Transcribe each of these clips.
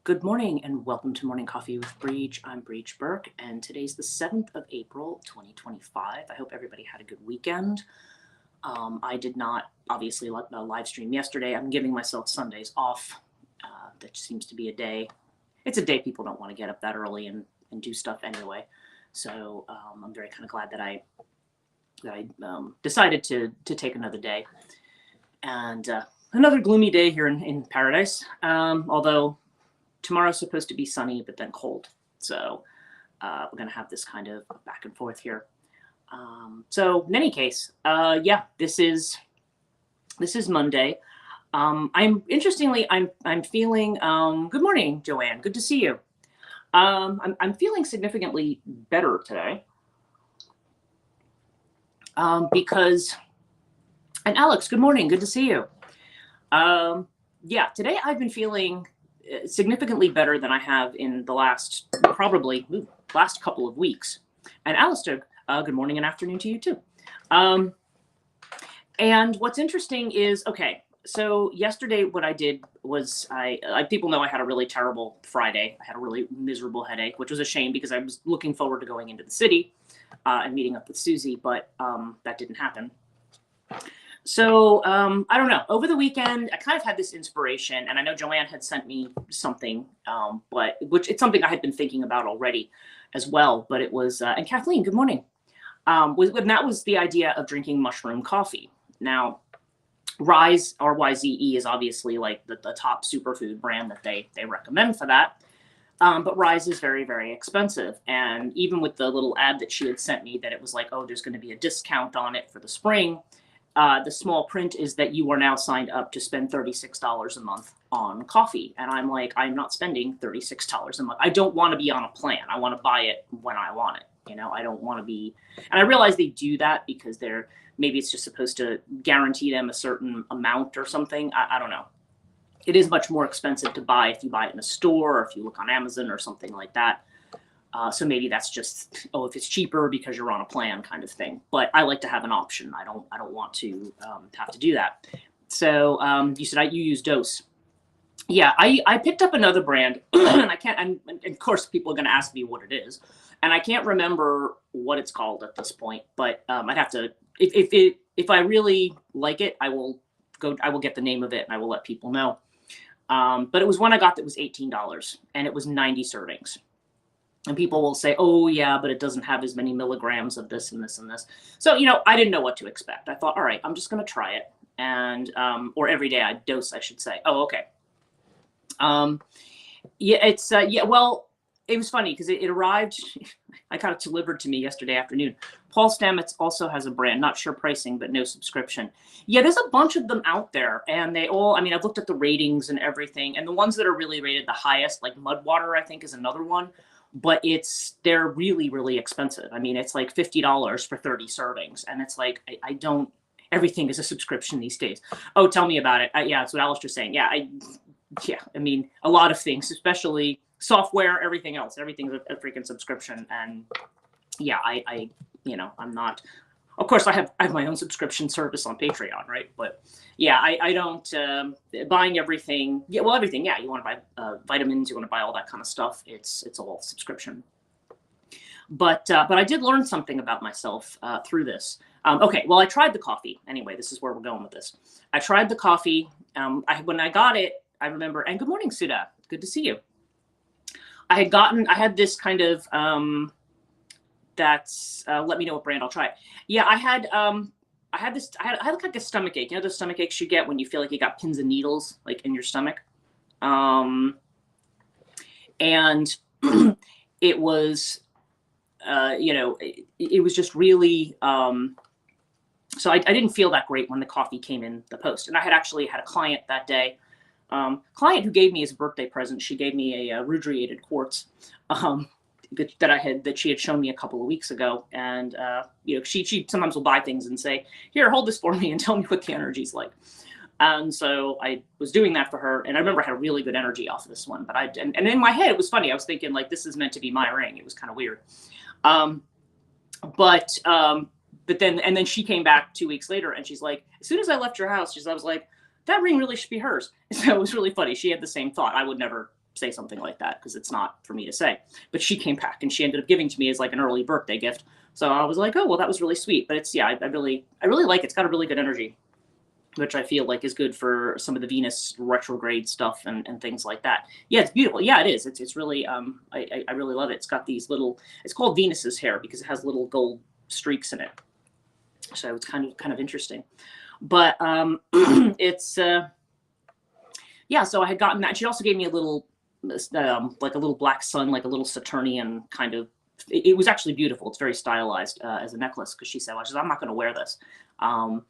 Good morning and welcome to Morning Coffee with Brigid. I'm Brigid Burke and today's the 7th of April, 2025. I hope everybody had a good weekend. I did not obviously live stream yesterday. I'm giving myself Sundays off. That seems to be a day. It's a day people don't want to get up that early and do stuff anyway. So I'm very kind of glad that I decided to take another day. And another gloomy day here in paradise. Although tomorrow's supposed to be sunny, but then cold. So we're going to have this kind of back and forth here. So in any case, yeah, this is Monday. I'm feeling, good morning, Joanne. Good to see you. I'm feeling significantly better today. Because, and Alex, good morning. Good to see you. Yeah, today I've been feeling significantly better than I have in the last couple of weeks. And Alistair, good morning and afternoon to you too. And what's interesting is, okay, so yesterday what I did was people know I had a really terrible Friday. I had a really miserable headache, which was a shame because I was looking forward to going into the city and meeting up with Susie, but that didn't happen. So I don't know. Over the weekend, I kind of had this inspiration, and I know Joanne had sent me something, which it's something I had been thinking about already as well. But it was, and Kathleen, good morning. And that was the idea of drinking mushroom coffee. Now, Rise, RYZE, is obviously like the top superfood brand that they recommend for that. But Rise is very, very expensive. And even with the little ad that she had sent me that it was like, oh, there's going to be a discount on it for the spring. The small print is that you are now signed up to spend $36 a month on coffee. And I'm like, I'm not spending $36 a month. I don't want to be on a plan. I want to buy it when I want it. You know, I don't want to be, and I realize they do that because maybe it's just supposed to guarantee them a certain amount or something. I don't know. It is much more expensive to buy if you buy it in a store or if you look on Amazon or something like that. So maybe that's just, oh, if it's cheaper because you're on a plan kind of thing. But I like to have an option. I don't want to have to do that. So you said you use Dose. Yeah, I picked up another brand, and I can't. And of course, people are going to ask me what it is, and I can't remember what it's called at this point. But I'd have to, if I really like it, I will get the name of it and I will let people know. But it was one I got that was $18, and it was 90 servings. And people will say, oh, yeah, but it doesn't have as many milligrams of this and this and this. So, I didn't know what to expect. I thought, all right, I'm just going to try it. And, or every day I dose, I should say. Oh, okay. Yeah, it's, well, it was funny because it arrived, I got it delivered to me yesterday afternoon. Paul Stamets also has a brand, not sure pricing, but no subscription. Yeah, there's a bunch of them out there, and they all, I've looked at the ratings and everything, and the ones that are really rated the highest, like Mudwater, I think is another one. But they're really, really expensive. It's like $50 for 30 servings. And it's like, everything is a subscription these days. Oh, tell me about it. Yeah, that's what Alistair's saying. Yeah, a lot of things, especially software, everything else. Everything's a freaking subscription. And yeah, I'm not, of course I have my own subscription service on Patreon, right? But yeah, I don't, buying everything. Yeah, well, everything. Yeah, you want to buy vitamins, you want to buy all that kind of stuff. It's all subscription. But I did learn something about myself through this. Okay, well, I tried the coffee. Anyway, this is where we're going with this. I tried the coffee. When I got it, I remember, and good morning, Sudha. Good to see you. I had this kind of, let me know what brand I'll try. Yeah, I had like a stomach ache. You know the stomach aches you get when you feel like you got pins and needles like in your stomach. And it was, it was just really, so I didn't feel that great when the coffee came in the post. And I had actually had a client that day, client who gave me his birthday present. She gave me a rudriated quartz, that she had shown me a couple of weeks ago. And, she sometimes will buy things and say, here, hold this for me and tell me what the energy's like. And so I was doing that for her. And I remember I had a really good energy off of this one, but and in my head, it was funny. I was thinking like, this is meant to be my ring. It was kind of weird. But then she came back 2 weeks later and she's like, as soon as I left your house, I was like, that ring really should be hers. So it was really funny. She had the same thought. I would never say something like that because it's not for me to say. But she came back and she ended up giving to me as like an early birthday gift. So I was like, oh, well, that was really sweet. But it's, yeah, I really like it. It's got a really good energy, which I feel like is good for some of the Venus retrograde stuff and things like that. Yeah, it's beautiful. Yeah, it is. It's really, I really love it. It's got these little, it's called Venus's hair because it has little gold streaks in it. So it's kind of interesting. But it's, yeah, so I had gotten that. She also gave me a little, like a little black sun, like a little Saturnian kind of, it was actually beautiful. It's very stylized as a necklace because she said, well, I'm not going to wear this. And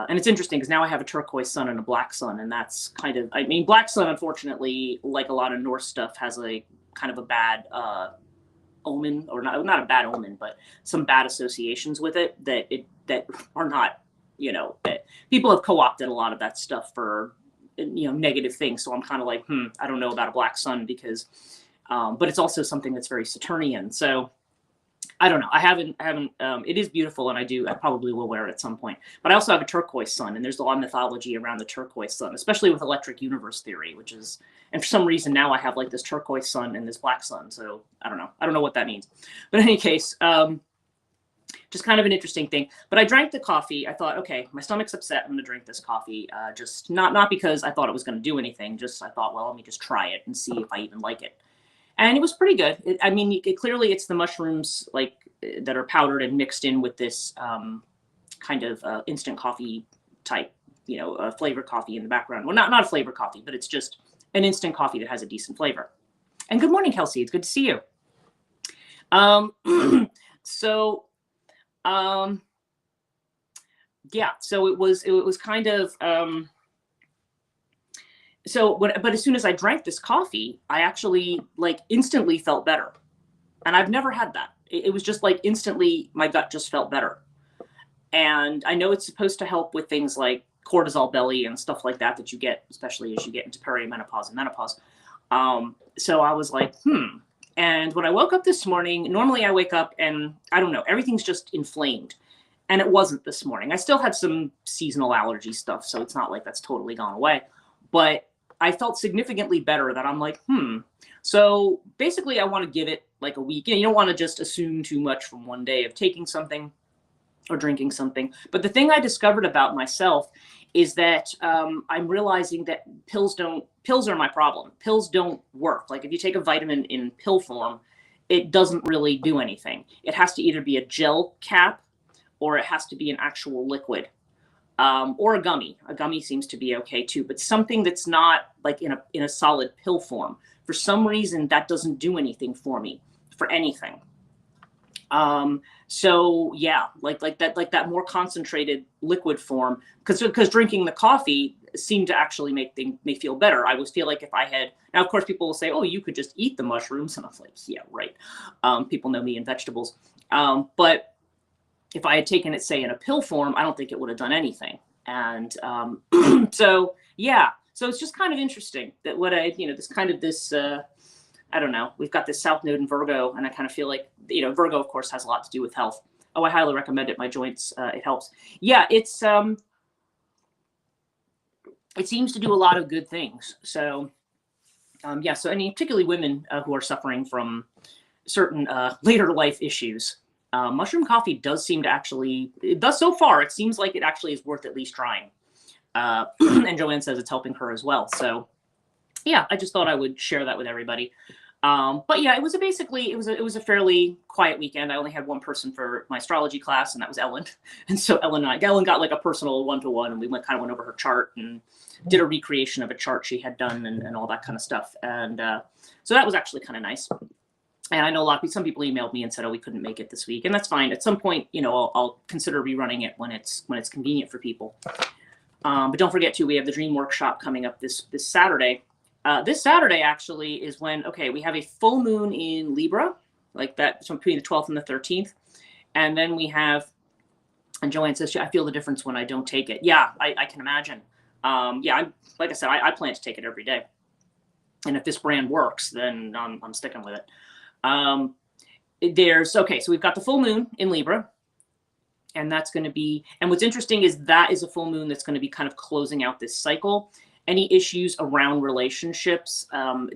it's interesting because now I have a turquoise sun and a black sun, and that's kind of, I mean, black sun, unfortunately, like a lot of Norse stuff, has a kind of a bad omen, or not a bad omen, but some bad associations with it that are not, you know, that people have co-opted a lot of that stuff for, you know, negative things. So I'm kind of like, I don't know about a black sun because, but it's also something that's very Saturnian. So I don't know. I haven't, it is beautiful, and I probably will wear it at some point. But I also have a turquoise sun, and there's a lot of mythology around the turquoise sun, especially with electric universe theory, which is, and for some reason now I have like this turquoise sun and this black sun. So I don't know what that means. But in any case, just kind of an interesting thing. But I drank the coffee. I thought, okay, my stomach's upset. I'm going to drink this coffee. Just not because I thought it was going to do anything. Just I thought, well, let me just try it and see if I even like it. And it was pretty good. I mean, clearly it's the mushrooms like that are powdered and mixed in with this kind of instant coffee type, you know, flavored coffee in the background. Well, not a flavored coffee, but it's just an instant coffee that has a decent flavor. And good morning, Kelsey. It's good to see you. Yeah, so it was kind of, but as soon as I drank this coffee, I actually like instantly felt better. And I've never had that. It was just like instantly my gut just felt better. And I know it's supposed to help with things like cortisol belly and stuff like that you get, especially as you get into perimenopause and menopause. So I was like, And when I woke up this morning, normally I wake up and I don't know, everything's just inflamed. And it wasn't this morning. I still had some seasonal allergy stuff, so it's not like that's totally gone away. But I felt significantly better that I'm like, So basically I want to give it like a week. You know, you don't want to just assume too much from one day of taking something or drinking something. But the thing I discovered about myself is that I'm realizing that pills are my problem. Pills don't work. Like if you take a vitamin in pill form, it doesn't really do anything. It has to either be a gel cap or it has to be an actual liquid. Or a gummy. A gummy seems to be okay too, but something that's not like in a solid pill form. For some reason, that doesn't do anything for me, for anything. So yeah, like that more concentrated liquid form, because drinking the coffee seemed to actually make me feel better. I always feel like if I had, now of course people will say, oh, you could just eat the mushrooms, and I was like, yeah, right. People know me in vegetables, but if I had taken it, say, in a pill form, I don't think it would have done anything. And so, yeah, so it's just kind of interesting that I don't know, we've got this South Node in Virgo, and I kind of feel like, you know, Virgo, of course, has a lot to do with health. Oh, I highly recommend it. My joints, it helps. Yeah, it seems to do a lot of good things. So, yeah, so particularly women who are suffering from certain later life issues, mushroom coffee does seem to actually, it does so far, it seems like it actually is worth at least trying. And Joanne says it's helping her as well. So yeah, I just thought I would share that with everybody. But yeah, it was a fairly quiet weekend. I only had one person for my astrology class, and that was Ellen. And so Ellen got like a personal one-to-one, and we kind of went over her chart and did a recreation of a chart she had done and all that kind of stuff. And so that was actually kind of nice. And I know some people emailed me and said, oh, we couldn't make it this week. And that's fine. At some point, you know, I'll consider rerunning it when it's convenient for people. But don't forget too, we have the dream workshop coming up this Saturday. This Saturday actually is when, okay, we have a full moon in Libra, like that, so between the 12th and the 13th. And then we have, and Joanne says, I feel the difference when I don't take it. Yeah, I can imagine. Yeah, like I said, I plan to take it every day. And if this brand works, then I'm sticking with it. Okay, so we've got the full moon in Libra, and that's going to be, and what's interesting is that is a full moon that's going to be kind of closing out this cycle. Any issues around relationships,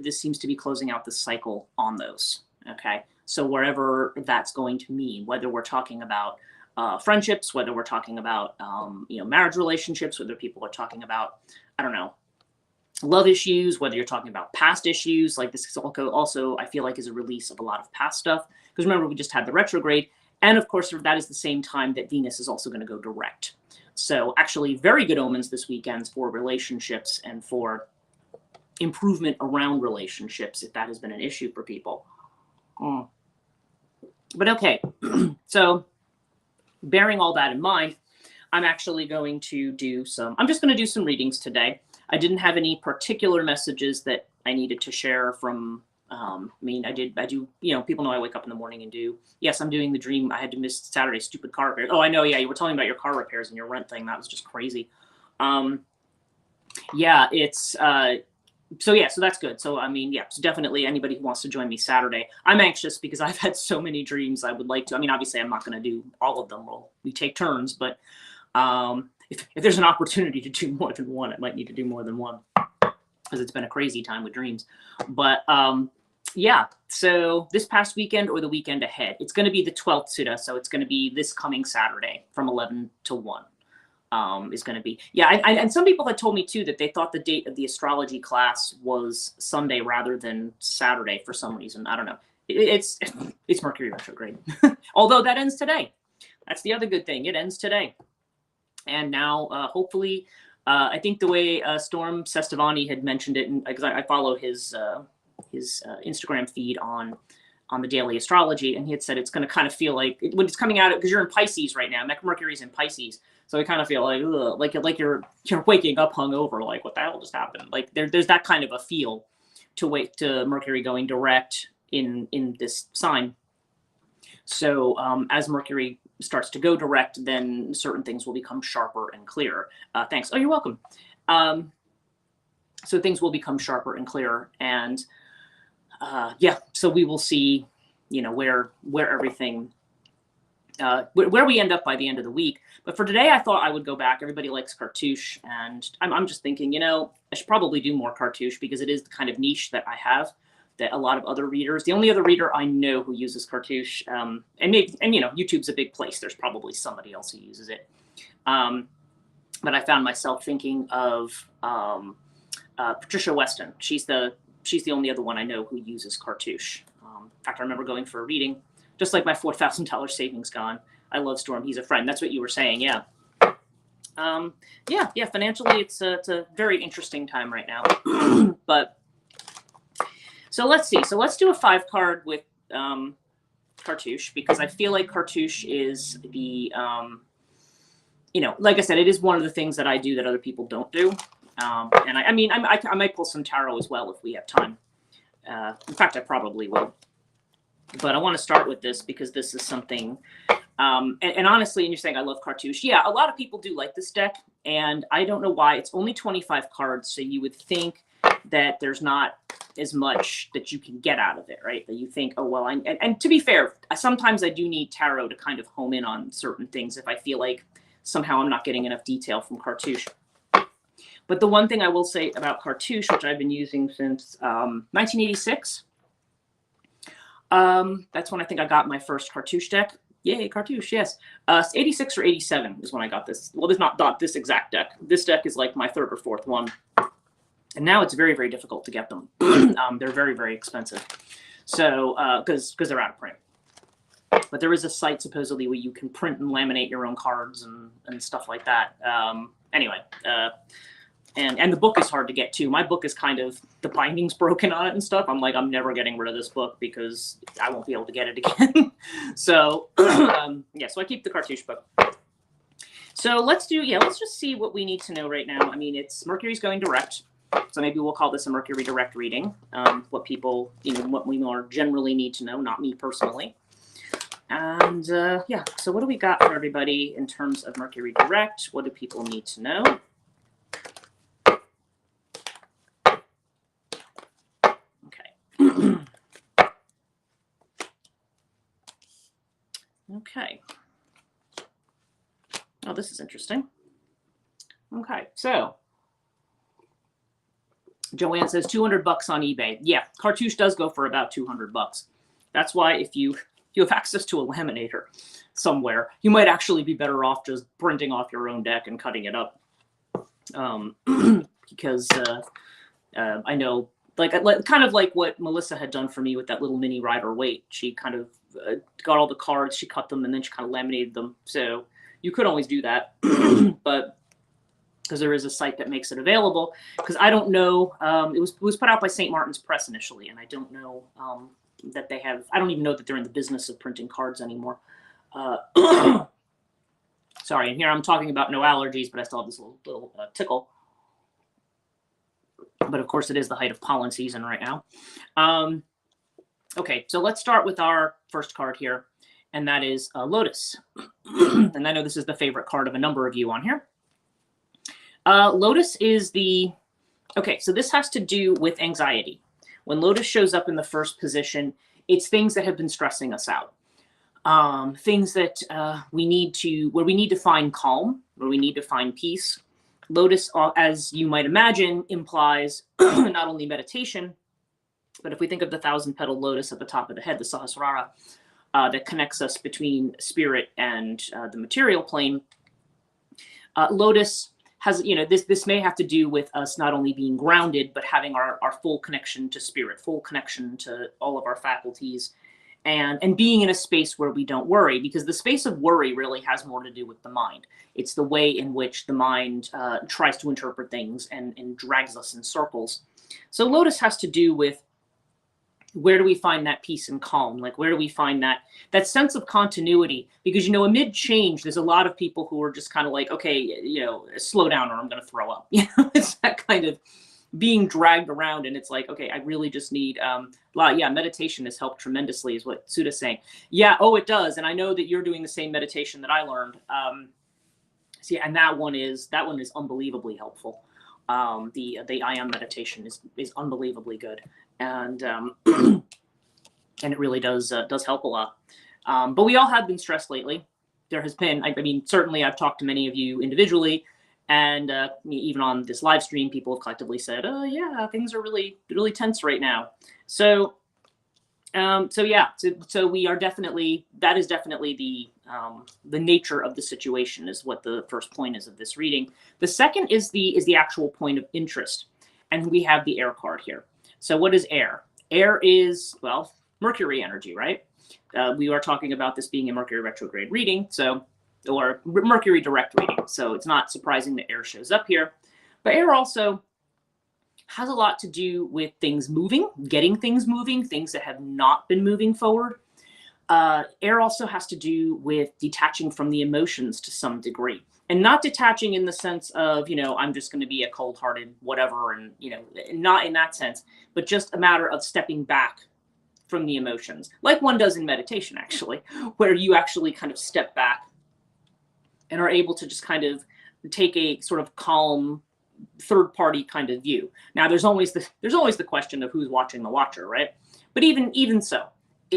this seems to be closing out the cycle on those. Okay. So wherever that's going to mean, whether we're talking about friendships, whether we're talking about, marriage relationships, whether people are talking about, I don't know, love issues, whether you're talking about past issues, like this is also, I feel like, is a release of a lot of past stuff. Because remember, we just had the retrograde. And of course, that is the same time that Venus is also going to go direct. So actually very good omens this weekend for relationships and for improvement around relationships, if that has been an issue for people. But okay, so bearing all that in mind, I'm actually going to I'm just going to do some readings today. I didn't have any particular messages that I needed to share from, I do, people know I wake up in the morning and do, yes, I'm doing the dream. I had to miss Saturday's stupid car repairs. Oh, I know. Yeah. You were telling me about your car repairs and your rent thing. That was just crazy. So that's good. So, so definitely anybody who wants to join me Saturday, I'm anxious because I've had so many dreams. I would like to, obviously I'm not going to do all of them. We take turns, but, if there's an opportunity to do more than one, I might need to do more than one because it's been a crazy time with dreams. But, so this past weekend or the weekend ahead, it's going to be the 12th Sutta. So it's going to be this coming Saturday from 11 to 1. Is going to be, and some people had told me too that they thought the date of the astrology class was Sunday rather than Saturday for some reason. I don't know. It's Mercury retrograde, although that ends today. That's the other good thing. It ends today, and now hopefully, I think the way Storm Sestavani had mentioned it, because I follow his Instagram feed on the daily astrology, and he had said it's going to kind of feel like when it's coming out, because you're in Pisces right now. Mercury's in Pisces. So I kind of feel like, like you're waking up hungover, like what the hell just happened? Like there's that kind of a feel to Mercury going direct in this sign. So as Mercury starts to go direct, then certain things will become sharper and clearer. Thanks. Oh, you're welcome. So things will become sharper and clearer, and so we will see, where everything. Where we end up by the end of the week. But for today, I thought I would go back. Everybody likes cartouche, and I'm just thinking, I should probably do more cartouche because it is the kind of niche that I have that a lot of other readers. The only other reader I know who uses cartouche, and YouTube's a big place. There's probably somebody else who uses it. But I found myself thinking of Patricia Weston. She's the only other one I know who uses cartouche. In fact, I remember going for a reading. Just like my $4,000 savings gone. I love Storm. He's a friend. That's what you were saying. Yeah. Financially, it's a very interesting time right now. But so let's see. So let's do a 5-card with cartouche, because I feel like cartouche is the, like I said, it is one of the things that I do that other people don't do. And I might pull some tarot as well if we have time. In fact, I probably will. But I want to start with this because this is something, and honestly, and you're saying I love cartouche. Yeah, a lot of people do like this deck, and I don't know why. It's only 25 cards, so you would think that there's not as much that you can get out of it, right? That you think, oh, well, and to be fair, sometimes I do need tarot to kind of home in on certain things if I feel like somehow I'm not getting enough detail from cartouche. But the one thing I will say about cartouche, which I've been using since 1986, that's when I think I got my first cartouche deck. Yay, cartouche, yes. 86 or 87 is when I got this. Well, there's not this exact deck. This deck is like my 3rd or 4th one. And now it's very, very difficult to get them. They're very, very expensive. So, because they're out of print. But there is a site supposedly where you can print and laminate your own cards and stuff like that. And the book is hard to get too. My book is kind of, the binding's broken on it and stuff. I'm like, I'm never getting rid of this book because I won't be able to get it again. So, so I keep the cartouche book. So let's just see what we need to know right now. It's Mercury's going direct. So maybe we'll call this a Mercury direct reading. What people, what we more generally need to know, not me personally. And so what do we got for everybody in terms of Mercury direct? What do people need to know? Okay. Oh, this is interesting. Okay, so Joanne says $200 on eBay. Yeah, cartouche does go for about $200. That's why if you have access to a laminator somewhere, you might actually be better off just printing off your own deck and cutting it up. Because I know, like kind of like what Melissa had done for me with that little mini Rider-Waite. She kind of got all the cards, she cut them, and then she kind of laminated them. So you could always do that, but because there is a site that makes it available. Because I don't know, it was put out by St. Martin's Press initially, and I don't know that they have. I don't even know that they're in the business of printing cards anymore. Sorry, and here I'm talking about no allergies, but I still have this little tickle. But of course, it is the height of pollen season right now. Okay, so let's start with our first card here, and that is Lotus. And I know this is the favorite card of a number of you on here. Lotus is the, okay, so this has to do with anxiety. When Lotus shows up in the first position, it's things that have been stressing us out. Things that we need to find calm, where we need to find peace. Lotus, as you might imagine, implies not only meditation, but if we think of the 1,000-petaled lotus at the top of the head, the Sahasrara, that connects us between spirit and the material plane, Lotus has, this may have to do with us not only being grounded, but having our full connection to spirit, full connection to all of our faculties, and being in a space where we don't worry, because the space of worry really has more to do with the mind. It's the way in which the mind tries to interpret things and drags us in circles. So Lotus has to do with, where do we find that peace and calm? Like, where do we find that sense of continuity? Because, amid change, there's a lot of people who are just kind of like, okay, slow down or I'm going to throw up. It's that kind of being dragged around, and it's like, okay, I really just need meditation has helped tremendously, is what Sudha's saying. Yeah, oh, it does. And I know that you're doing the same meditation that I learned. And that one is unbelievably helpful. The I Am meditation is unbelievably good, and and it really does help a lot. But we all have been stressed lately. There has been, I mean, certainly I've talked to many of you individually. And even on this live stream, people have collectively said, "Oh yeah, things are really, really tense right now." So we are definitely, that is definitely the nature of the situation, is what the first point is of this reading. The second is the actual point of interest, and we have the air card here. So what is air? Air is, well, Mercury energy, right? We are talking about this being a Mercury retrograde reading, or Mercury direct reading. So it's not surprising that air shows up here. But air also has a lot to do with things moving, getting things moving, things that have not been moving forward. Air also has to do with detaching from the emotions to some degree. And not detaching in the sense of, I'm just going to be a cold-hearted whatever, and, not in that sense, but just a matter of stepping back from the emotions, like one does in meditation, actually, where you actually kind of step back and are able to just kind of take a sort of calm, third-party kind of view. Now, there's always the question of who's watching the watcher, right? But even so,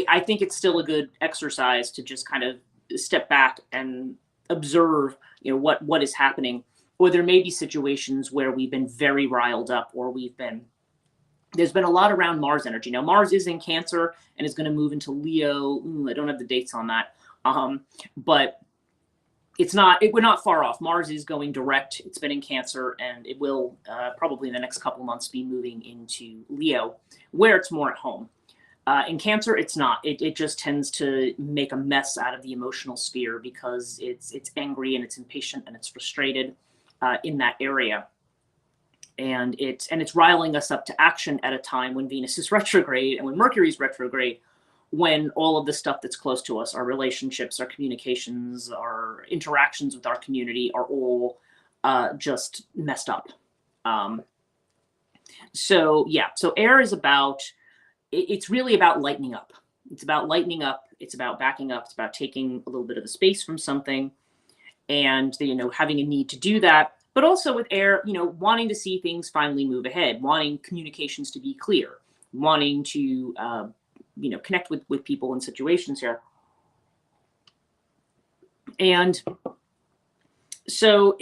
I think it's still a good exercise to just kind of step back and observe, what is happening. Or there may be situations where we've been very riled up, or there's been a lot around Mars energy. Now, Mars is in Cancer and is going to move into Leo. I don't have the dates on that, but we're not far off. Mars is going direct. It's been in Cancer, and it will probably in the next couple months be moving into Leo, where it's more at home. In Cancer, it's not. It just tends to make a mess out of the emotional sphere, because it's angry and it's impatient and it's frustrated in that area, and it's riling us up to action at a time when Venus is retrograde and when Mercury's retrograde, when all of the stuff that's close to us, our relationships, our communications, our interactions with our community, are all just messed up. So air is it's really about lightening up. It's about lightening up. It's about backing up. It's about taking a little bit of the space from something, and having a need to do that. But also with air, wanting to see things finally move ahead, wanting communications to be clear, wanting to connect with people in situations here. And so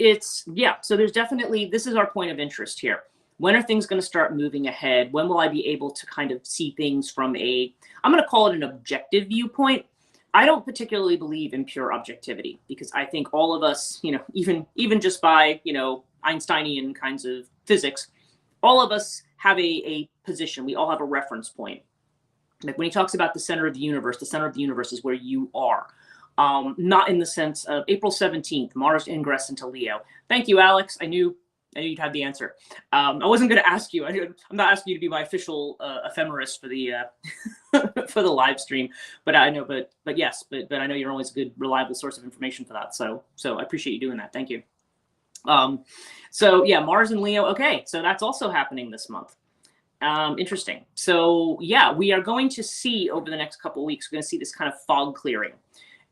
so there's definitely, this is our point of interest here. When are things going to start moving ahead? When will I be able to kind of see things from I'm going to call it an objective viewpoint. I don't particularly believe in pure objectivity because I think all of us, even just by, Einsteinian kinds of physics, all of us have a position. We all have a reference point. Like when he talks about the center of the universe is where you are. Not in the sense of April 17th, Mars ingress into Leo. Thank you, Alex. I knew you'd have the answer. I wasn't going to ask you. I'm not asking you to be my official ephemeris for the for the live stream, but I know, but yes, but I know you're always a good, reliable source of information for that. So I appreciate you doing that. Thank you. So yeah, Mars and Leo. Okay, so that's also happening this month. Interesting. So yeah, we are going to see over the next couple of weeks, we're going to see this kind of fog clearing.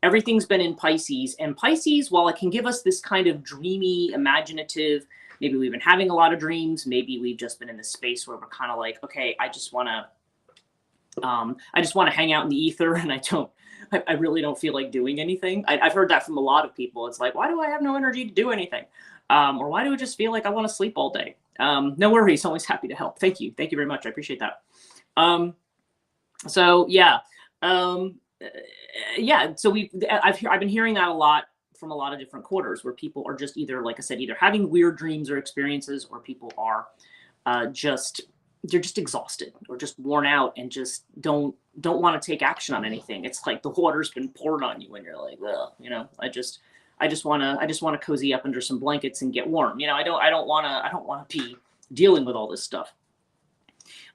Everything's been in Pisces, and Pisces, while it can give us this kind of dreamy, imaginative, maybe we've been having a lot of dreams, maybe we've just been in this space where we're kind of like, okay, I just want to hang out in the ether, and I really don't feel like doing anything. I've heard that from a lot of people. It's like, why do I have no energy to do anything? Or why do I just feel like I want to sleep all day? No worries. Always happy to help. Thank you. Thank you very much. I appreciate that. So yeah. Yeah. So I've been hearing that a lot from a lot of different quarters where people are just either, like I said, either having weird dreams or experiences, or people are they're just exhausted or just worn out and just don't want to take action on anything. It's like the water's been poured on you and you're like, well, I just want to cozy up under some blankets and get warm. I don't want to be dealing with all this stuff.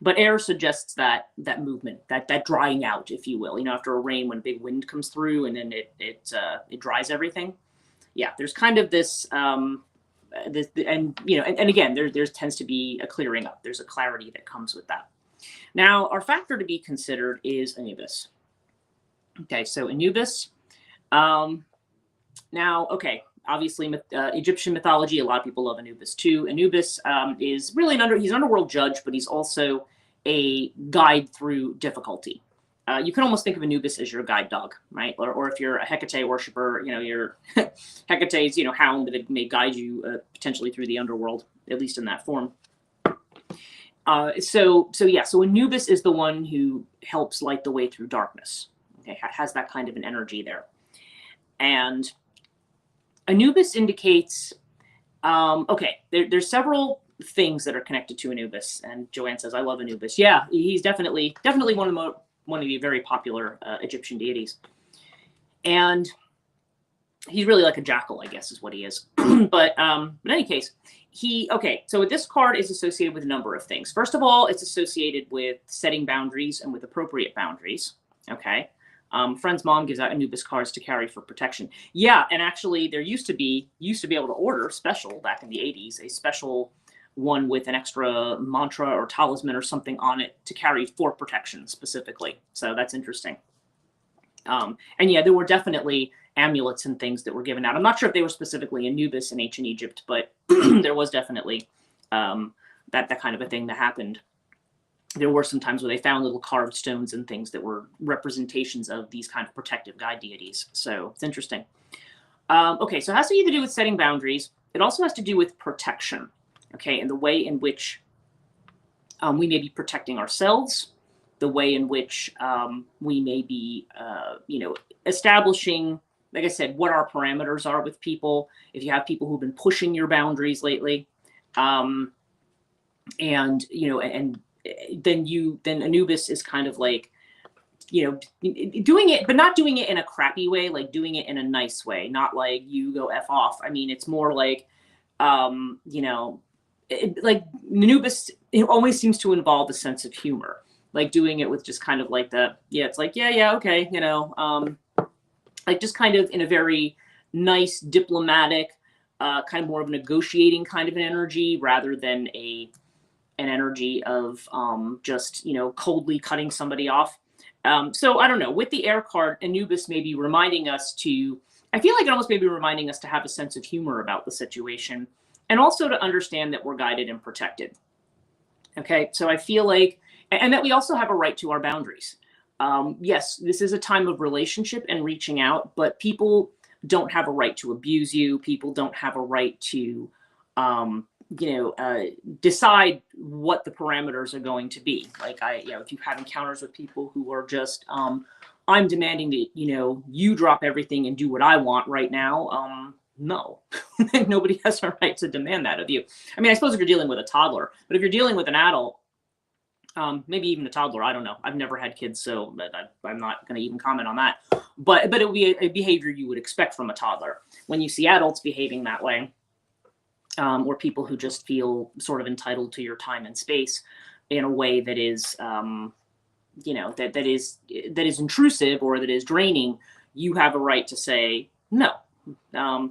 But air suggests that movement, that drying out, if you will. After a rain, when big wind comes through and then it dries everything. Yeah, there's kind of this, and again, there tends to be a clearing up. There's a clarity that comes with that. Now, our factor to be considered is Anubis. Okay, so Anubis. Now, okay, obviously Egyptian mythology, a lot of people love Anubis too. Anubis is really he's an underworld judge, but he's also a guide through difficulty. You can almost think of Anubis as your guide dog, right? Or if you're a Hecate worshiper, your Hecate's, hound that may guide you potentially through the underworld, at least in that form. So Anubis is the one who helps light the way through darkness. Okay, has that kind of an energy there. And Anubis indicates, there's several things that are connected to Anubis. And Joanne says, I love Anubis. Yeah, he's definitely one of the very popular Egyptian deities. And he's really like a jackal, I guess is what he is. But in any case, so this card is associated with a number of things. First of all, it's associated with setting boundaries and with appropriate boundaries. Okay. Friend's mom gives out Anubis cards to carry for protection. Yeah, and actually there used to be able to order special back in the 80s, a special one with an extra mantra or talisman or something on it to carry for protection specifically. So that's interesting. And yeah, there were definitely amulets and things that were given out. I'm not sure if they were specifically Anubis in ancient Egypt, but there was definitely that kind of a thing that happened. There were some times where they found little carved stones and things that were representations of these kind of protective guide deities. So it's interesting. Okay, so it has to either do with setting boundaries. It also has to do with protection, okay, and the way in which we may be protecting ourselves, the way in which we may be, establishing, like I said, what our parameters are with people. If you have people who've been pushing your boundaries lately, then Anubis is kind of like, doing it, but not doing it in a crappy way, like doing it in a nice way, not like you go F off. I mean, it's more like, like Anubis, it always seems to involve a sense of humor, like doing it with just kind of like it's like, yeah, okay, like just kind of in a very nice, diplomatic, kind of more of a negotiating kind of an energy rather than an energy of just, coldly cutting somebody off. So I don't know, with the air card, Anubis may be reminding us I feel like it almost may be reminding us to have a sense of humor about the situation and also to understand that we're guided and protected. Okay, so I feel like, and that we also have a right to our boundaries. Yes, this is a time of relationship and reaching out, but people don't have a right to abuse you. People don't have a right to, decide what the parameters are going to be. Like if you have encounters with people who are just, I'm demanding that, you drop everything and do what I want right now. No, nobody has a right to demand that of you. I mean, I suppose if you're dealing with a toddler, but if you're dealing with an adult, maybe even a toddler, I don't know. I've never had kids, so I'm not going to even comment on that. But it would be a behavior you would expect from a toddler. When you see adults behaving that way, or people who just feel sort of entitled to your time and space in a way that is, that is intrusive or that is draining, you have a right to say no.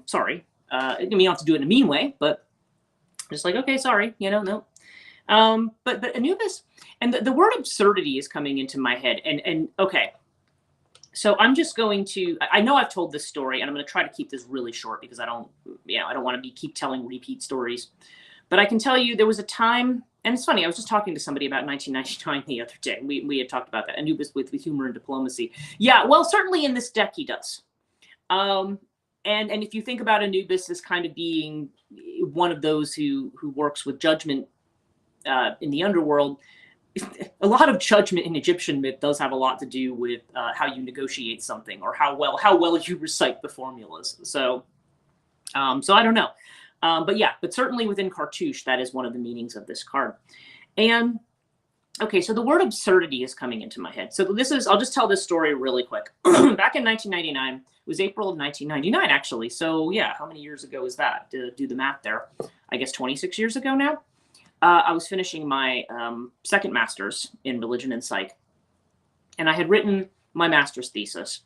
Sorry. I mean, you don't have to do it in a mean way, but just like, okay, sorry, no. But Anubis, and the word absurdity is coming into my head, and okay. So I'm just going to, I know I've told this story, and I'm going to try to keep this really short because I don't want to keep telling repeat stories. But I can tell you there was a time, and it's funny, I was just talking to somebody about 1999 the other day. We had talked about that, Anubis with humor and diplomacy. Yeah, well, certainly in this deck he does. And if you think about Anubis as kind of being one of those who works with judgment in the underworld, a lot of judgment in Egyptian myth does have a lot to do with how you negotiate something or how well you recite the formulas. So I don't know. But certainly within Cartouche, that is one of the meanings of this card. And okay, so the word absurdity is coming into my head. So I'll just tell this story really quick. Back in 1999, it was April of 1999, actually. So yeah, how many years ago is that? To do the math there, I guess 26 years ago now. I was finishing my second master's in religion and psych, and I had written my master's thesis,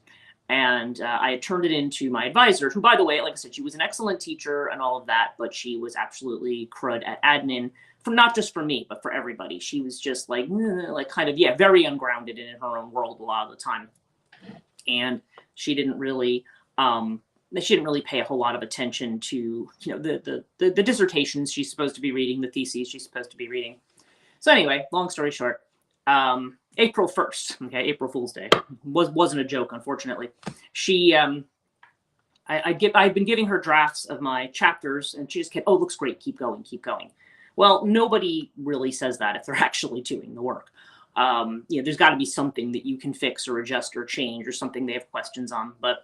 and I had turned it in to my advisor, who, by the way, like I said, she was an excellent teacher and all of that, but she was absolutely crud at admin, not just for me, but for everybody. She was just like very ungrounded in her own world a lot of the time, and she didn't really pay a whole lot of attention to, the dissertations she's supposed to be reading, the theses she's supposed to be reading. So anyway, long story short, April 1st, okay, April Fool's Day, wasn't a joke, unfortunately. She, I'd been giving her drafts of my chapters, and she just kept, oh, looks great, keep going, keep going. Well, nobody really says that if they're actually doing the work. There's got to be something that you can fix or adjust or change, or something they have questions on, But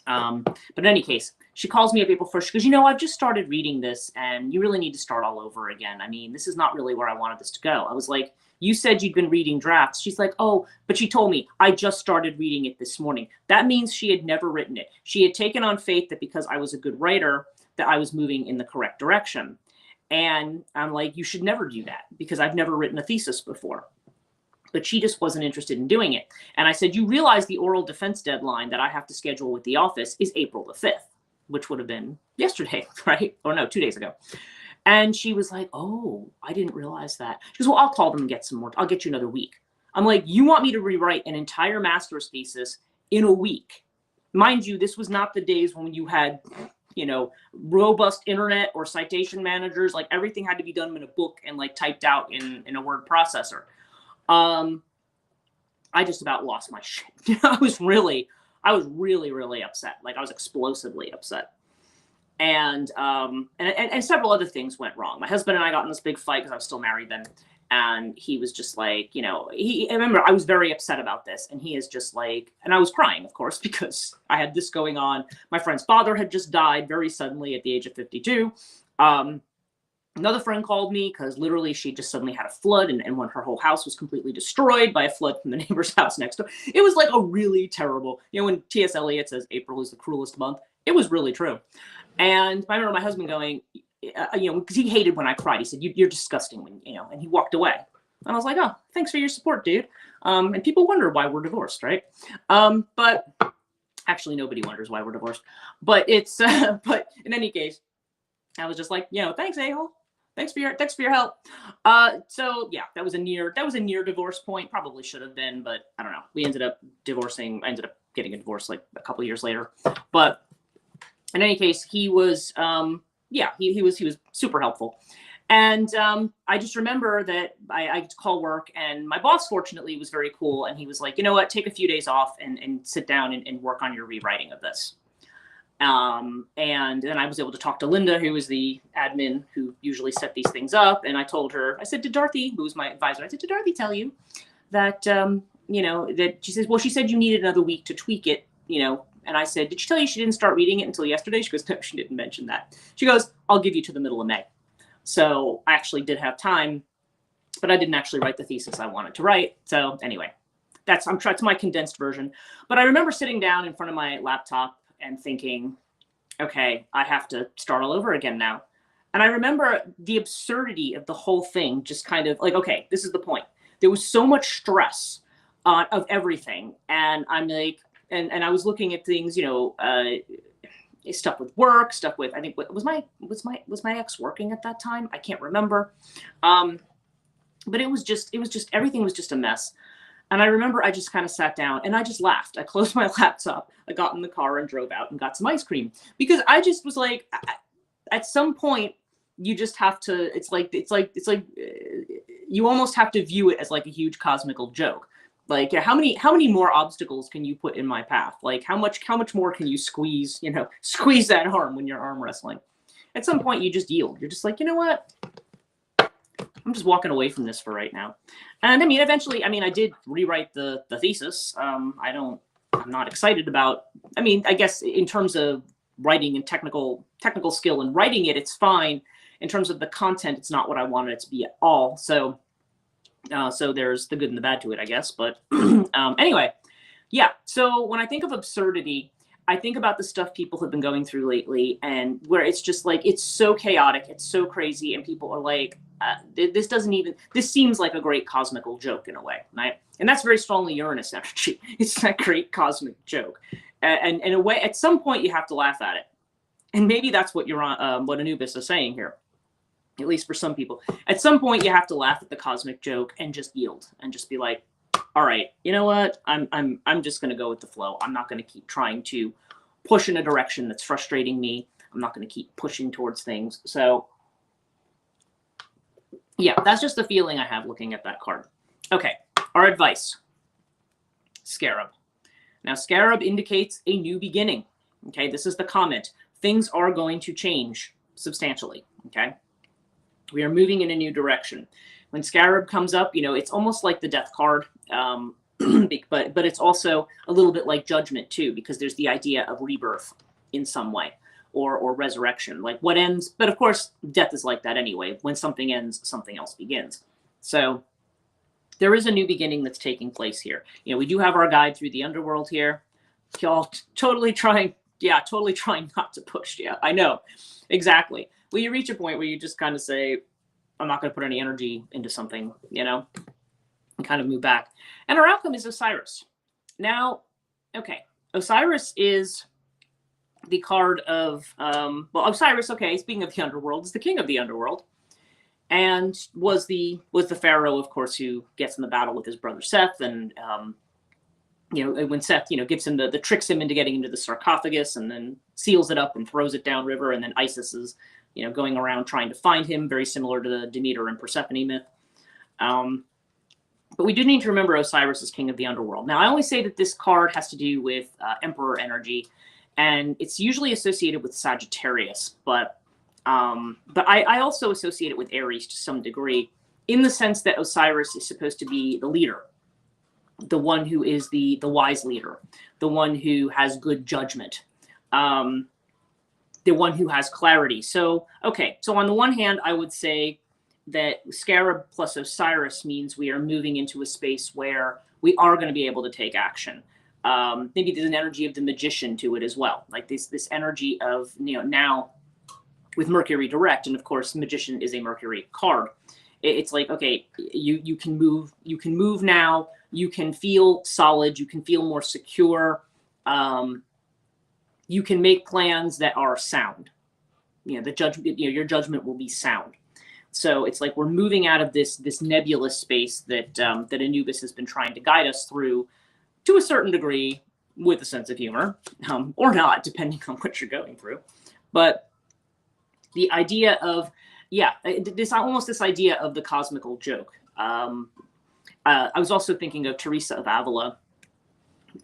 in any case, she calls me up April 1st. She goes, I've just started reading this and you really need to start all over again. I mean, this is not really where I wanted this to go. I was like, you said you'd been reading drafts. She's like, oh, but she told me I just started reading it this morning. That means she had never written it. She had taken on faith that because I was a good writer, that I was moving in the correct direction. And I'm like, you should never do that because I've never written a thesis before. But she just wasn't interested in doing it. And I said, you realize the oral defense deadline that I have to schedule with the office is April the 5th, which would have been yesterday, right? Or no, 2 days ago. And she was like, oh, I didn't realize that. She goes, well, I'll call them and get some more. I'll get you another week. I'm like, you want me to rewrite an entire master's thesis in a week? Mind you, this was not the days when you had, robust internet or citation managers. Like everything had to be done in a book and like typed out in a word processor. I just about lost my shit. I was really, really upset. Like I was explosively upset. And several other things went wrong. My husband and I got in this big fight because I was still married then. And he was just like, I remember I was very upset about this. And he is just like, and I was crying, of course, because I had this going on. My friend's father had just died very suddenly at the age of 52. Another friend called me because literally she just suddenly had a flood and when her whole house was completely destroyed by a flood from the neighbor's house next door. It was like a really terrible, when T.S. Eliot says April is the cruelest month, it was really true. And I remember my husband going, because he hated when I cried. He said, you're disgusting when, and he walked away. And I was like, oh, thanks for your support, dude. And people wonder why we're divorced, right? But actually nobody wonders why we're divorced. But it's, but in any case, I was just like, thanks, a-hole. Thanks for your help. So yeah, that was a near divorce point. Probably should have been, but I don't know. We ended up divorcing. I ended up getting a divorce like a couple years later. But in any case, he was he was super helpful. And I just remember that I call work, and my boss fortunately was very cool, and he was like, you know what, take a few days off and sit down and work on your rewriting of this. And then I was able to talk to Linda, who was the admin who usually set these things up. And I told her, I said, did Dorothy, who was my advisor, I said, did Dorothy tell you that, that she says, well, she said you needed another week to tweak it, and I said, did she tell you she didn't start reading it until yesterday? She goes, no, she didn't mention that. She goes, I'll give you to the middle of May. So I actually did have time, but I didn't actually write the thesis I wanted to write. So anyway, that's my condensed version. But I remember sitting down in front of my laptop and thinking, okay, I have to start all over again now. And I remember the absurdity of the whole thing, just kind of like, okay, this is the point. There was so much stress of everything. And I'm like, and I was looking at things, stuff with work, stuff with, I think, was my ex working at that time? I can't remember. But it was just, everything was just a mess. And I remember I just kind of sat down and I just laughed. I closed my laptop. I got in the car and drove out and got some ice cream, because I just was like, at some point you just have to, it's like you almost have to view it as like a huge cosmical joke. Like, how many more obstacles can you put in my path? Like, how much more can you squeeze that arm when you're arm wrestling? At some point you just yield. You're just like, you know what? I'm just walking away from this for right now. And I mean, eventually, I did rewrite the thesis. I'm not excited about, I guess in terms of writing and technical skill and writing it, it's fine. In terms of the content, it's not what I wanted it to be at all. So there's the good and the bad to it, I guess. But anyway, yeah. So when I think of absurdity, I think about the stuff people have been going through lately, and where it's just like, it's so chaotic, it's so crazy, and people are like, this seems like a great cosmical joke in a way, right? And that's very strongly Uranus energy. It's that great cosmic joke. And in a way, at some point you have to laugh at it. And maybe that's what what Anubis is saying here, at least for some people. At some point you have to laugh at the cosmic joke and just yield and just be like, all right, you know what? I'm just going to go with the flow. I'm not going to keep trying to push in a direction that's frustrating me. I'm not going to keep pushing towards things. So yeah, that's just the feeling I have looking at that card. Okay, our advice. Scarab. Now, Scarab indicates a new beginning. Okay, this is the comment. Things are going to change substantially. Okay, we are moving in a new direction. When Scarab comes up, it's almost like the Death card, but it's also a little bit like Judgment too, because there's the idea of rebirth in some way, or resurrection, like what ends. But of course, death is like that anyway. When something ends, something else begins. So there is a new beginning that's taking place here. We do have our guide through the underworld here. Y'all totally trying not to push. Yeah, I know, exactly. Well, you reach a point where you just kind of say, I'm not going to put any energy into something, and kind of move back. And our outcome is Osiris. Now, okay, Osiris is the card of, Osiris, okay, speaking of the underworld, is the king of the underworld, and was the pharaoh, of course, who gets in the battle with his brother Seth, and when Seth, gives him the tricks him into getting into the sarcophagus, and then seals it up and throws it downriver, and then Isis is going around trying to find him, very similar to the Demeter and Persephone myth. But we do need to remember Osiris is king of the underworld. Now, I always say that this card has to do with emperor energy, and it's usually associated with Sagittarius, but I also associate it with Aries to some degree, in the sense that Osiris is supposed to be the leader, the one who is the wise leader, the one who has good judgment, the one who has clarity. So, okay, so on the one hand, I would say that Scarab plus Osiris means we are moving into a space where we are going to be able to take action. Maybe there's an energy of the magician to it as well, like this energy of, now with Mercury direct, and of course, magician is a Mercury card. It's like, okay, you can move now. You can feel solid. You can feel more secure. You can make plans that are sound. The judgment, your judgment will be sound. So it's like we're moving out of this nebulous space that Anubis has been trying to guide us through, to a certain degree, with a sense of humor, or not, depending on what you're going through. But the idea of, this idea of the cosmical joke. I was also thinking of Teresa of Avila,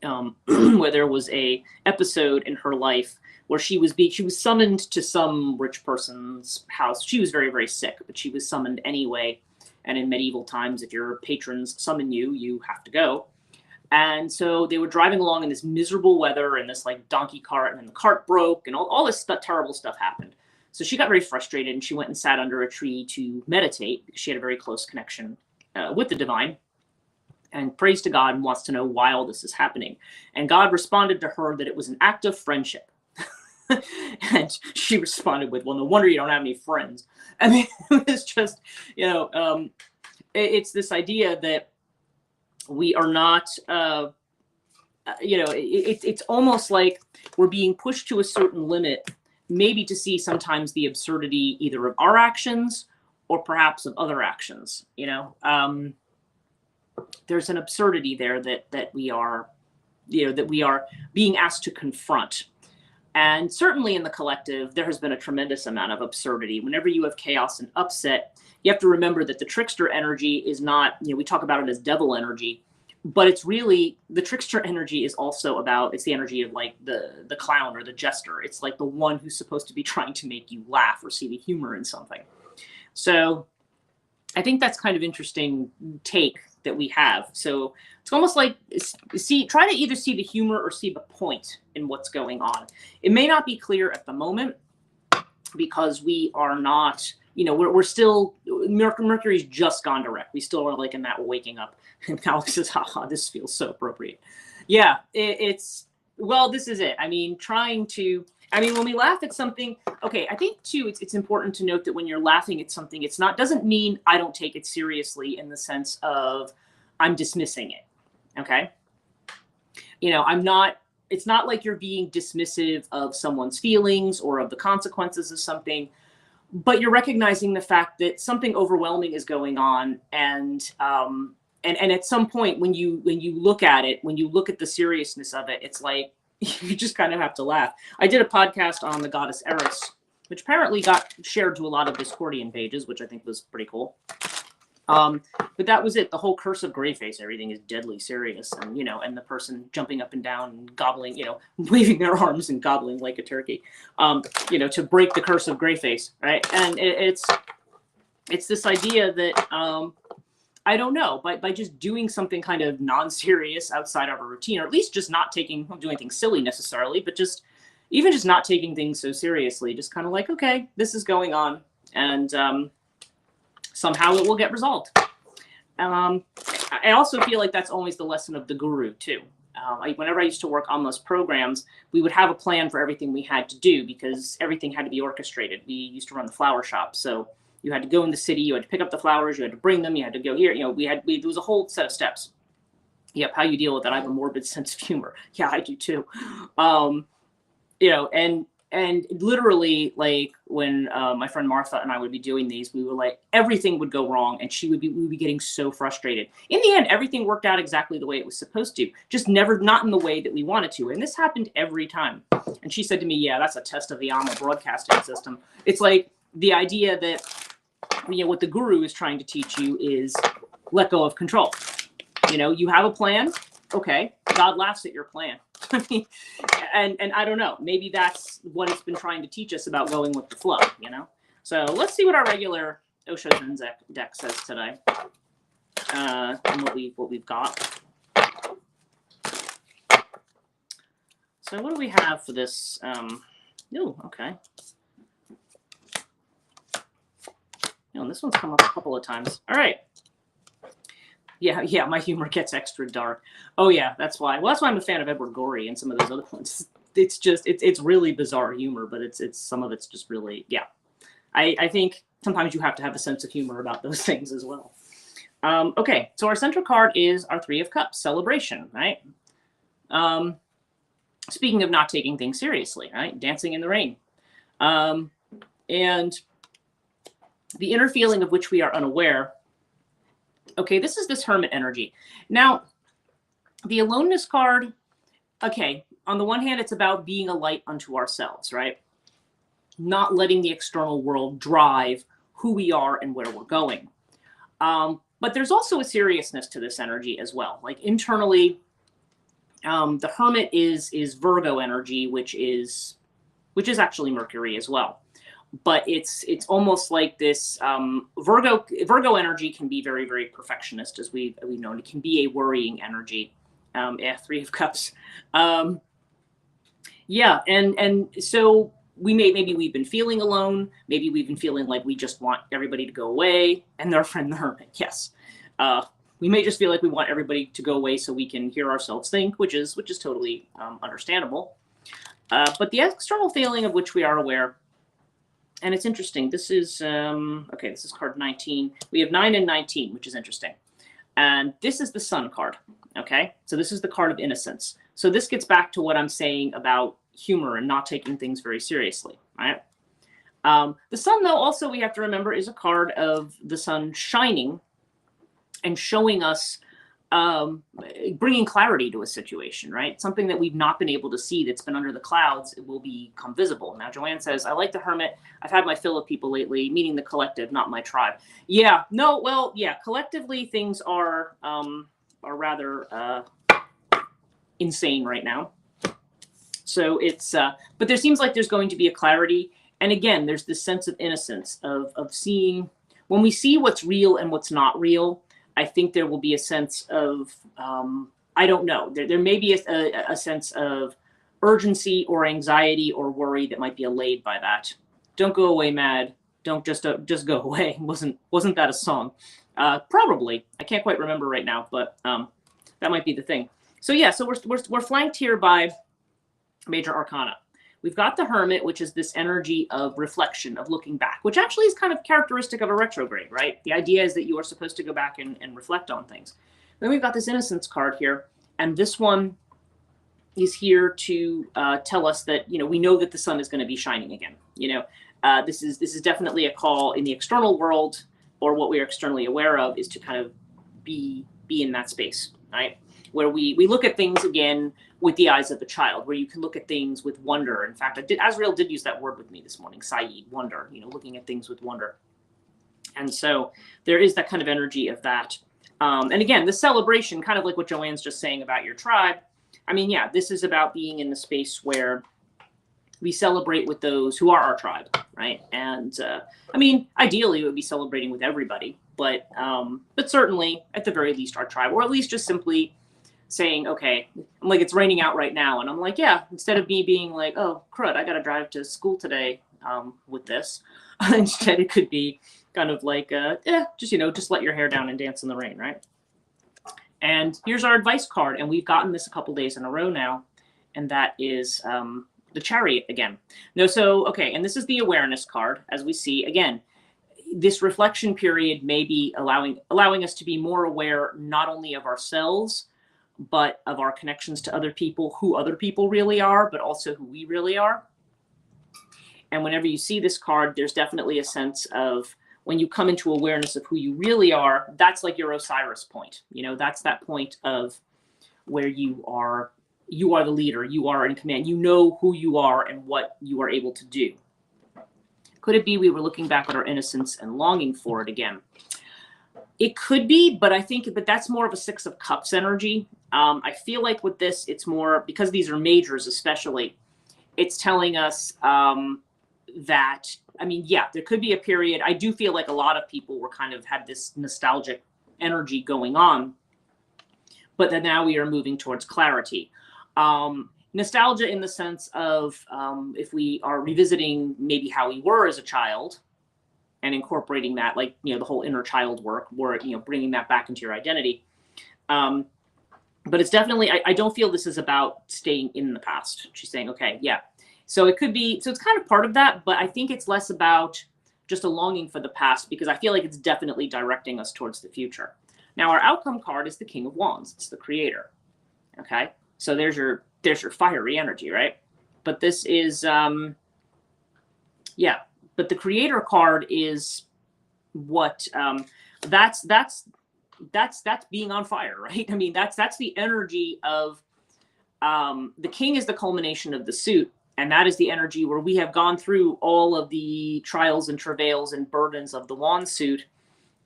where there was a episode in her life where she was summoned to some rich person's house. She was very, very sick, but she was summoned anyway. And in medieval times, if your patrons summon you, you have to go. And so they were driving along in this miserable weather in this like donkey cart, and then the cart broke, and all this terrible stuff happened. So she got very frustrated, and she went and sat under a tree to meditate because she had a very close connection with the divine, and prays to God and wants to know why all this is happening. And God responded to her that it was an act of friendship. And she responded with, well, no wonder you don't have any friends. I mean, it was just, it's this idea that we are not, it's almost like we're being pushed to a certain limit, maybe to see sometimes the absurdity either of our actions or perhaps of other actions. There's an absurdity there that we are being asked to confront. And certainly in the collective, there has been a tremendous amount of absurdity. Whenever you have chaos and upset, you have to remember that the trickster energy is not, we talk about it as devil energy, but it's really, the trickster energy is also about, it's the energy of like the clown or the jester. It's like the one who's supposed to be trying to make you laugh or see the humor in something. So I think that's kind of interesting take that we have. So it's almost like, try to either see the humor or see the point in what's going on. It may not be clear at the moment because we are not, we're still, Mercury's just gone direct. We still are like in that waking up. And Alex says, haha, this feels so appropriate. Yeah, this is it. I mean, when we laugh at something, okay, I think too, it's important to note that when you're laughing at something, doesn't mean I don't take it seriously in the sense of I'm dismissing it. Okay. It's not like you're being dismissive of someone's feelings or of the consequences of something, but you're recognizing the fact that something overwhelming is going on. And at some point when you look at it, when you look at the seriousness of it, it's like, you just kind of have to laugh. I did a podcast on the goddess Eris, which apparently got shared to a lot of Discordian pages, which I think was pretty cool. But that was it. The whole curse of Greyface, everything is deadly serious. And, and the person jumping up and down and gobbling, waving their arms and gobbling like a turkey, to break the curse of Greyface. Right. And it's this idea that, I don't know, by just doing something kind of non-serious outside of a routine, or at least just not doing anything silly necessarily, but just not taking things so seriously, just kind of like, okay, this is going on. And, somehow it will get resolved. I also feel like that's always the lesson of the guru too. Whenever I used to work on those programs, we would have a plan for everything we had to do because everything had to be orchestrated. We used to run the flower shop. So you had to go in the city, you had to pick up the flowers, you had to bring them, you had to go here. There was a whole set of steps. Yep. How you deal with that. I have a morbid sense of humor. Yeah, I do too. And literally, like when my friend Martha and I would be doing these, we were like, everything would go wrong, and we would be getting so frustrated. In the end, everything worked out exactly the way it was supposed to, just not in the way that we wanted to. And this happened every time. And she said to me, yeah, that's a test of the AMA broadcasting system. It's like the idea that, what the guru is trying to teach you is let go of control. You have a plan. Okay. God laughs at your plan. and I don't know, maybe that's what it's been trying to teach us about going with the flow, So let's see what our regular Osho Zen deck says today. And what we've got. So what do we have for this? Okay. This one's come up a couple of times. All right. Yeah, my humor gets extra dark. Oh yeah, that's why. Well, that's why I'm a fan of Edward Gorey and some of those other ones. It's just it's really bizarre humor, but it's some of it's just really, yeah. I think sometimes you have to have a sense of humor about those things as well. Okay, so our central card is our Three of Cups, celebration, right? Speaking of not taking things seriously, right? Dancing in the rain. And the inner feeling of which we are unaware. Okay, this is this hermit energy. Now, the aloneness card, okay, on the one hand, it's about being a light unto ourselves, right? Not letting the external world drive who we are and where we're going. But there's also a seriousness to this energy as well. Like internally, The Hermit is Virgo energy, which is actually Mercury as well. But it's almost like this Virgo energy can be very, very perfectionist, as we've known. It can be a worrying energy. Yeah, Three of Cups. Yeah, and so maybe we've been feeling alone. Maybe we've been feeling like we just want everybody to go away. And our friend the Hermit, yes. We may just feel like we want everybody to go away so we can hear ourselves think, which is totally understandable. But the external feeling of which we are aware, and it's interesting. This is okay. This is card 19. We have 9 and 19, which is interesting. And this is the Sun card. Okay, so this is the card of innocence. So this gets back to what I'm saying about humor and not taking things very seriously, right? The Sun, though, also we have to remember is a card of the Sun shining and showing us, bringing clarity to a situation, right? Something that we've not been able to see that's been under the clouds, it will become visible. Now, Joanne says, I like the Hermit. I've had my fill of people lately, meaning the collective, not my tribe. Yeah, no, well, yeah, collectively things are rather insane right now. So it's, but there seems like there's going to be a clarity. And again, there's this sense of innocence of seeing, when we see what's real and what's not real, I think there will be a sense of, I don't know, there may be a sense of urgency or anxiety or worry that might be allayed by that. Don't go away mad. Don't just go away. Wasn't that a song? Probably. I can't quite remember right now, but that might be the thing. So yeah, so we're flanked here by major arcana. We've got the Hermit, which is this energy of reflection, of looking back, which actually is kind of characteristic of a retrograde, right? The idea is that you are supposed to go back and reflect on things. Then we've got this Innocence card here, and this one is here to tell us that, you know, we know that the sun is going to be shining again. You know, this is definitely a call in the external world, or what we are externally aware of, is to kind of be in that space, right? Where we look at things again with the eyes of a child, where you can look at things with wonder. In fact, Azrael did use that word with me this morning, Saeed, wonder, you know, looking at things with wonder. And so there is that kind of energy of that. And again, the celebration, kind of like what Joanne's just saying about your tribe. I mean, yeah, this is about being in the space where we celebrate with those who are our tribe, right? And I mean, ideally, it would be celebrating with everybody, but certainly, at the very least, our tribe, or at least just simply saying, okay, like it's raining out right now, and I'm like, yeah, instead of me being like, oh crud, I gotta drive to school today with this, instead it could be kind of like, yeah, just, you know, just let your hair down and dance in the rain, right? And here's our advice card, and we've gotten this a couple days in a row now, and that is the Chariot again. No, so okay, and this is the awareness card. As we see again, this reflection period may be allowing us to be more aware not only of ourselves, but of our connections to other people, who other people really are, but also who we really are. And whenever you see this card, there's definitely a sense of, when you come into awareness of who you really are, that's like your Osiris point. You know, that's that point of where you are the leader, you are in command, you know who you are and what you are able to do. Could it be we were looking back at our innocence and longing for it again? It could be, but I think that's more of a Six of Cups energy. I feel like with this, it's more, because these are majors especially, it's telling us that, I mean, yeah, there could be a period. I do feel like a lot of people were kind of had this nostalgic energy going on, but then now we are moving towards clarity. Nostalgia in the sense of if we are revisiting maybe how we were as a child and incorporating that, like, you know, the whole inner child work, you know, bringing that back into your identity. But it's definitely, I don't feel this is about staying in the past. She's saying, okay, yeah. So it could be, so it's kind of part of that, but I think it's less about just a longing for the past, because I feel like it's definitely directing us towards the future. Now, our outcome card is the King of Wands. It's the creator. Okay. So there's your fiery energy, right? But this is, yeah, but the creator card is what, that's being on fire, right? I mean, that's the energy of, the king is the culmination of the suit. And that is the energy where we have gone through all of the trials and travails and burdens of the wand suit.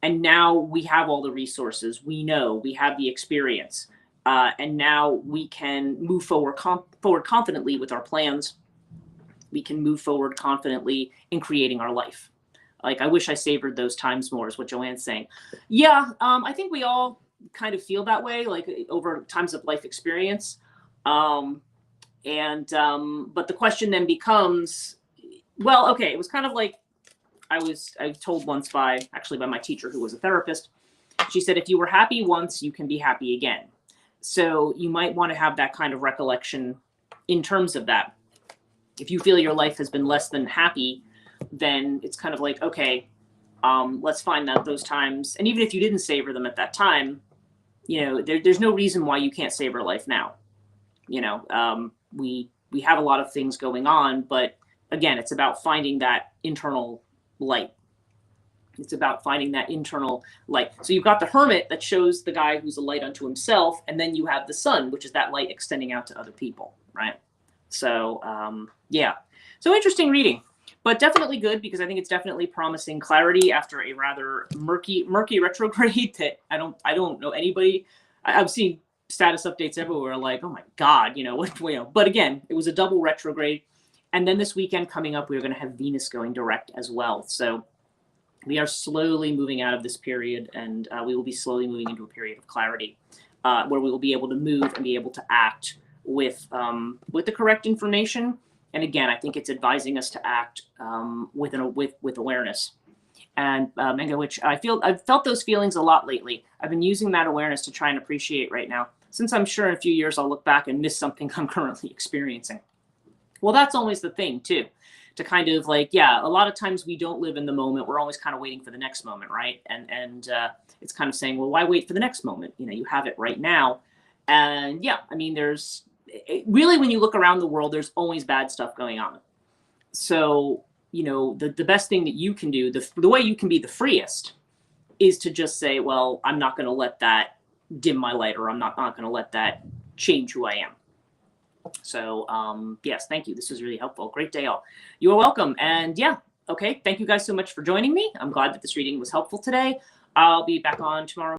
And now we have all the resources. We know, we have the experience. And now we can move forward confidently with our plans. We can move forward confidently in creating our life. Like, I wish I savored those times more, is what Joanne's saying. Yeah, I think we all kind of feel that way, like over times of life experience. But the question then becomes, well, okay, it was kind of like I was told once by my teacher, who was a therapist. She said, if you were happy once, you can be happy again. So you might want to have that kind of recollection in terms of that. If you feel your life has been less than happy, then it's kind of like, okay, let's find out those times. And even if you didn't savor them at that time, there's no reason why you can't savor life now. We have a lot of things going on, but again, it's about finding that internal light. It's about finding that internal light. So you've got the hermit that shows the guy who's a light unto himself, and then you have the sun, which is that light extending out to other people, right? So yeah, so interesting reading, but definitely good, because I think it's definitely promising clarity after a rather murky retrograde that I don't know anybody. I've seen status updates everywhere like, oh my God, but again, it was a double retrograde. And then this weekend coming up, we're going to have Venus going direct as well. So we are slowly moving out of this period, and we will be slowly moving into a period of clarity, where we will be able to move and be able to act with the correct information. And again, I think it's advising us to act with awareness. And Mango, which I've felt those feelings a lot lately. I've been using that awareness to try and appreciate right now, since I'm sure in a few years I'll look back and miss something I'm currently experiencing. Well, that's always the thing too, to kind of like, yeah, a lot of times we don't live in the moment. We're always kind of waiting for the next moment, right? And it's kind of saying, well, why wait for the next moment? You have it right now. And yeah, I mean, really, when you look around the world, there's always bad stuff going on. So, the best thing that you can do, the way you can be the freest, is to just say, well, I'm not going to let that dim my light, or I'm not going to let that change who I am. So, yes, thank you. This was really helpful. Great day, all. You are welcome. And yeah, okay. Thank you guys so much for joining me. I'm glad that this reading was helpful today. I'll be back on tomorrow.